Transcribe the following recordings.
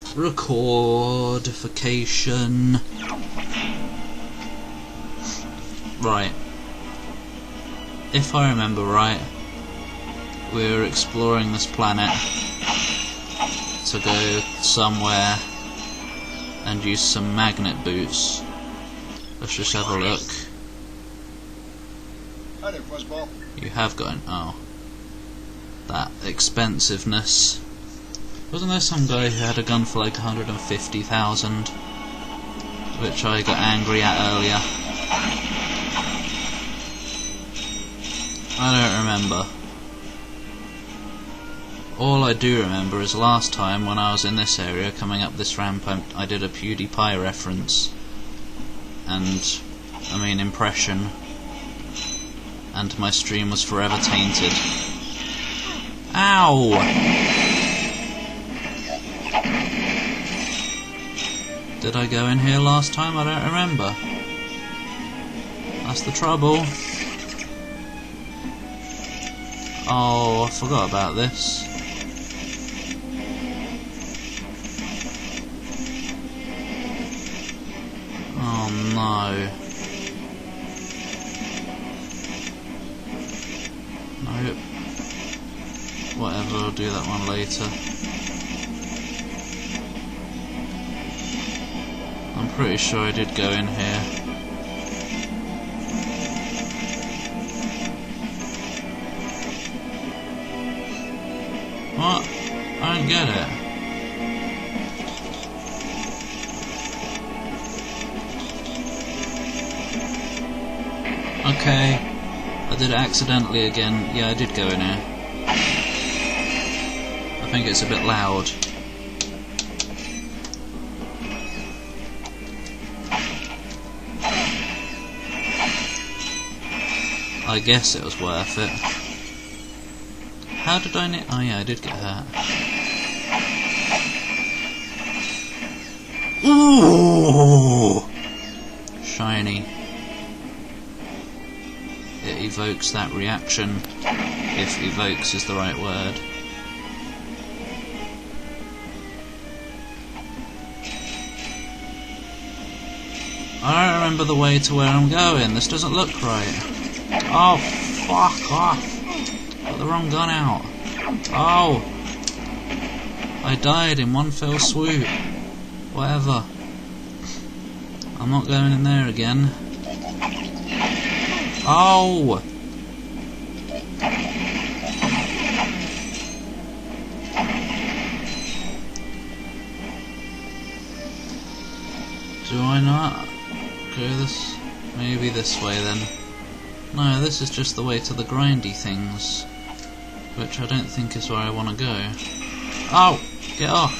Recordification. Right. If I remember right, we're exploring this planet to go somewhere and use some magnet boots. Let's just have a look. Hi there, Fuzzball. You have got an... oh. That expensiveness. Wasn't there some guy who had a gun for like 150,000? Which I got angry at earlier. I don't remember. All I do remember is last time when I was in this area coming up this ramp, I did a PewDiePie reference. And, I mean, impression. And my stream was forever tainted. Ow! Did I go in here last time? I don't remember. That's the trouble. Oh, I forgot about this. Oh no. Nope. Whatever, I'll do that one later. I'm pretty sure I did go in here. What? I don't get it. Okay. I did it accidentally again. Yeah, I did go in here. I think it's a bit loud. I guess it was worth it. How did I need... oh yeah, I did get hurt. Ooh! Shiny. It evokes that reaction, if evokes is the right word. I don't remember the way to where I'm going. This doesn't look right. Oh, fuck off. Got the wrong gun out. Oh. I died in one fell swoop. Whatever. I'm not going in there again. Oh. Do I not go this... maybe this way then. No, this is just the way to the grindy things, which I don't think is where I want to go. Oh! Get off!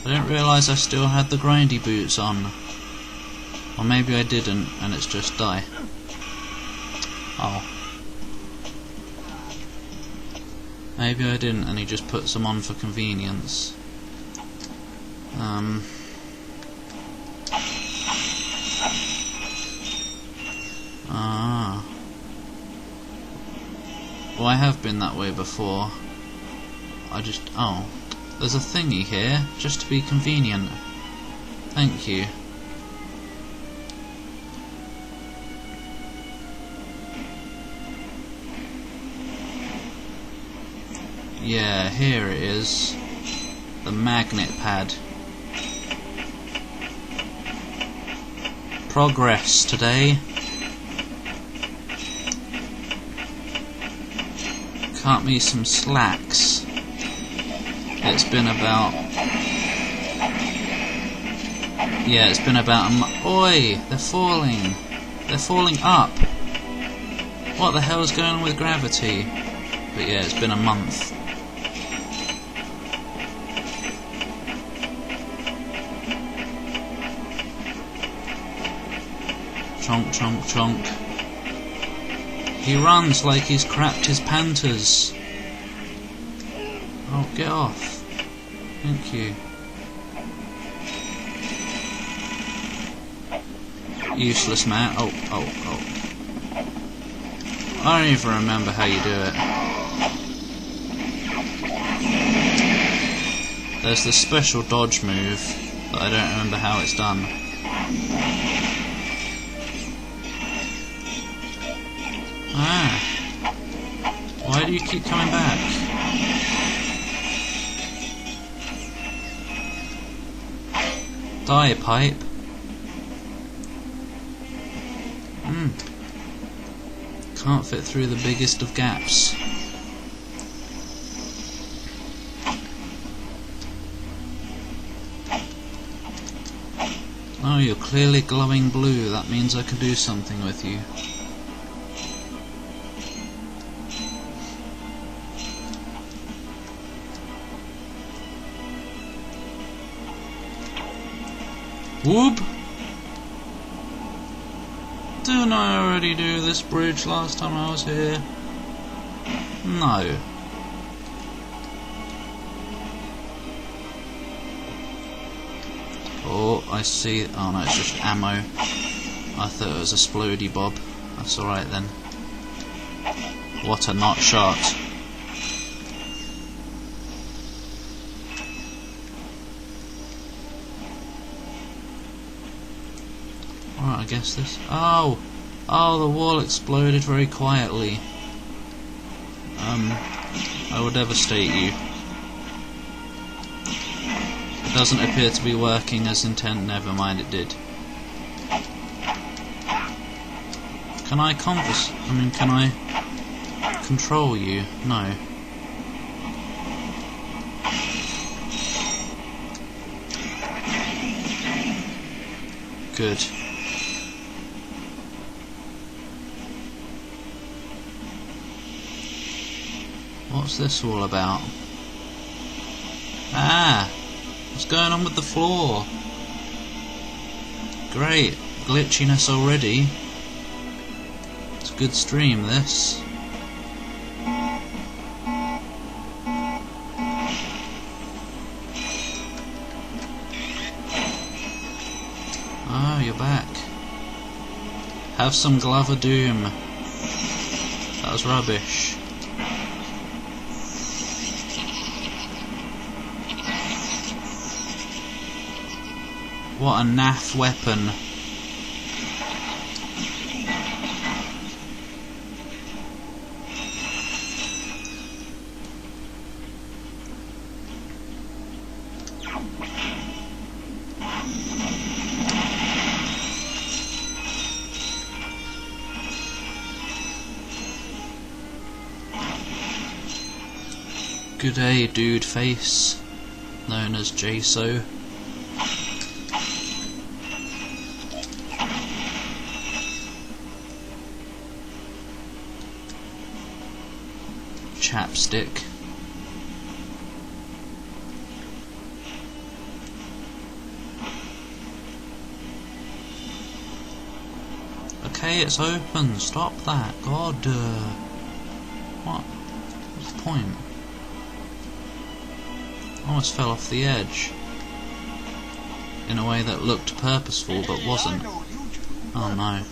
I didn't realise I still had the grindy boots on. Or maybe I didn't, and it's just die. Oh. Maybe I didn't, and he just puts them on for convenience. Ah. Well, I have been that way before. I just... oh. There's a thingy here, just to be convenient. Thank you. Yeah, here it is. The magnet pad. Progress today. Cut me some slacks. It's been about... yeah, it's been about a month. Oi! They're falling! They're falling up! What the hell is going on with gravity? But yeah, it's been a month. Chonk, chonk, chonk. He runs like he's crapped his pantas. Oh, get off. Thank you. Useless man. Oh, oh, oh. I don't even remember how you do it. There's this special dodge move, but I don't remember how it's done. Ah! Why do you keep coming back? Die, pipe. Can't fit through the biggest of gaps. Oh, you're clearly glowing blue. That means I can do something with you. Whoop! Didn't I already do this bridge last time I was here? No. Oh, I see. Oh no, it's just ammo. I thought it was a splody bob. That's alright then. What a not shot. Alright, I guess this... Oh! Oh, the wall exploded very quietly. I will devastate you. It doesn't appear to be working as intended. Never mind, it did. Can I can I control you? No. Good. What's this all about? Ah! What's going on with the floor? Great. Glitchiness already. It's a good stream, this. Oh, you're back. Have some Glover Doom. That was rubbish. What a naff weapon. Good day, dude face, known as JSO. Chapstick. Okay, it's open. Stop that. God. What? What's the point? I almost fell off the edge. In a way that looked purposeful but wasn't. Oh no.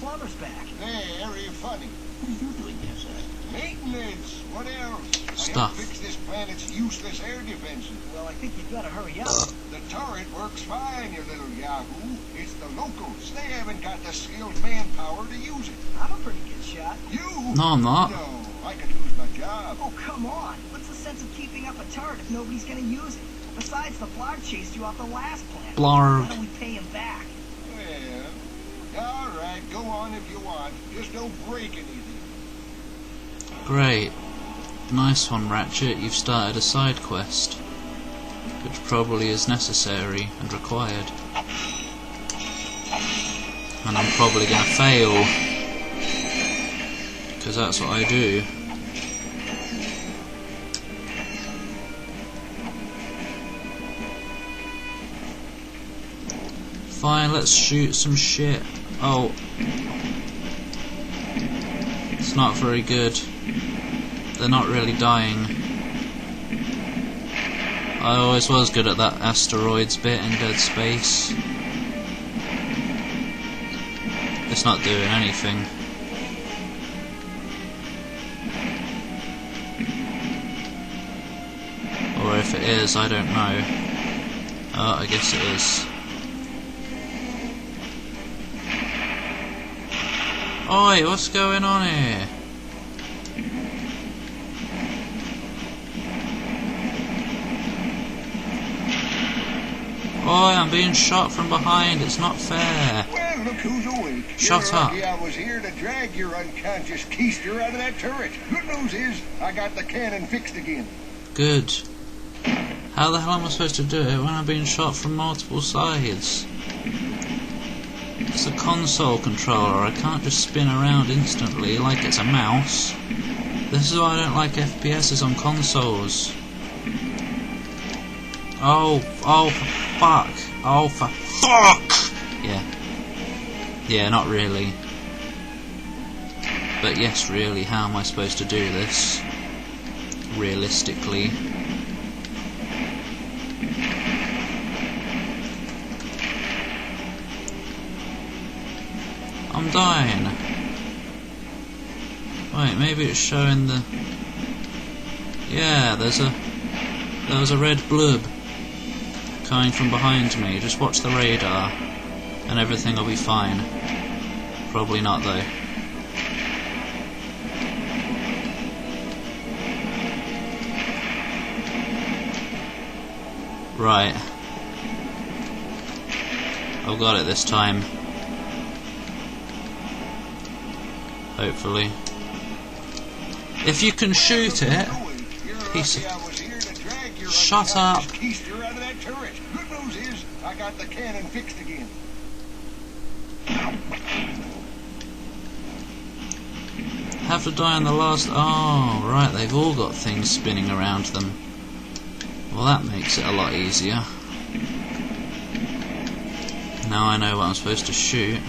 Very funny. What are you doing here, sir? Maintenance. What else? Stuff. I help fix this planet's useless air defenses. Well, I think you'd better hurry up. The turret works fine, you little yahoo. It's the locals. They haven't got the skilled manpower to use it. I'm a pretty good shot. You? No, I'm not. No, I could lose my job. Oh, come on. What's the sense of keeping up a turret if nobody's gonna use it? Besides, the Blarg chased you off the last planet. Blarg. Why don't we pay him back? Well, all right, go on if you want. Just don't break anything. Great. Nice one, Ratchet. You've started a side quest, which probably is necessary and required. And I'm probably going to fail, because that's what I do. Fine, let's shoot some shit. Oh. It's not very good. They're not really dying. I always was good at that asteroids bit in Dead Space. It's not doing anything. Or if it is, I don't know. Oh, I guess it is. Oi, what's going on here? Oi, I'm being shot from behind, it's not fair. Well, look who's awake. Shut You're up. lucky I was here to drag your unconscious keister out of that turret. Good news is, I got the cannon fixed again. Good. How the hell am I supposed to do it when I'm being shot from multiple sides? It's a console controller, I can't just spin around instantly like it's a mouse. This is why I don't like FPSs on consoles. Oh, for fuck. Oh, for fuck! Yeah, not really. But yes, really, how am I supposed to do this? Realistically. I'm dying. Wait, maybe it's showing the... Yeah, there was a red blurb coming from behind me. Just watch the radar and everything will be fine. Probably not though. Right. I've got it this time. Hopefully. If you can shoot it, piece of... Shut up! Good news is, I got the cannon fixed again. Have to die on the last... Oh, right, they've all got things spinning around them. Well, that makes it a lot easier. Now I know what I'm supposed to shoot.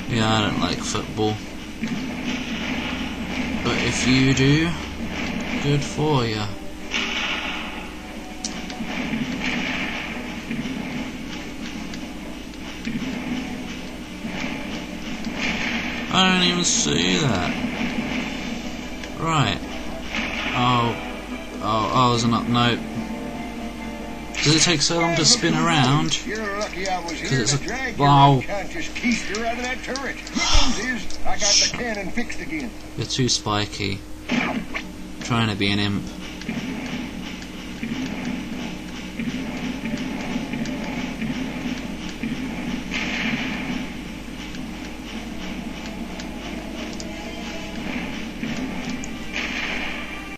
Yeah, I don't like football. But if you do, good for you. I don't even see that. Right. Oh, there's an no. Does it take so long to spin around? You're lucky I was here Because to it's drag a... your Wow. unconscious keister out of that turret. Good news is, I got the cannon fixed again. You're too spiky. Trying to be an imp.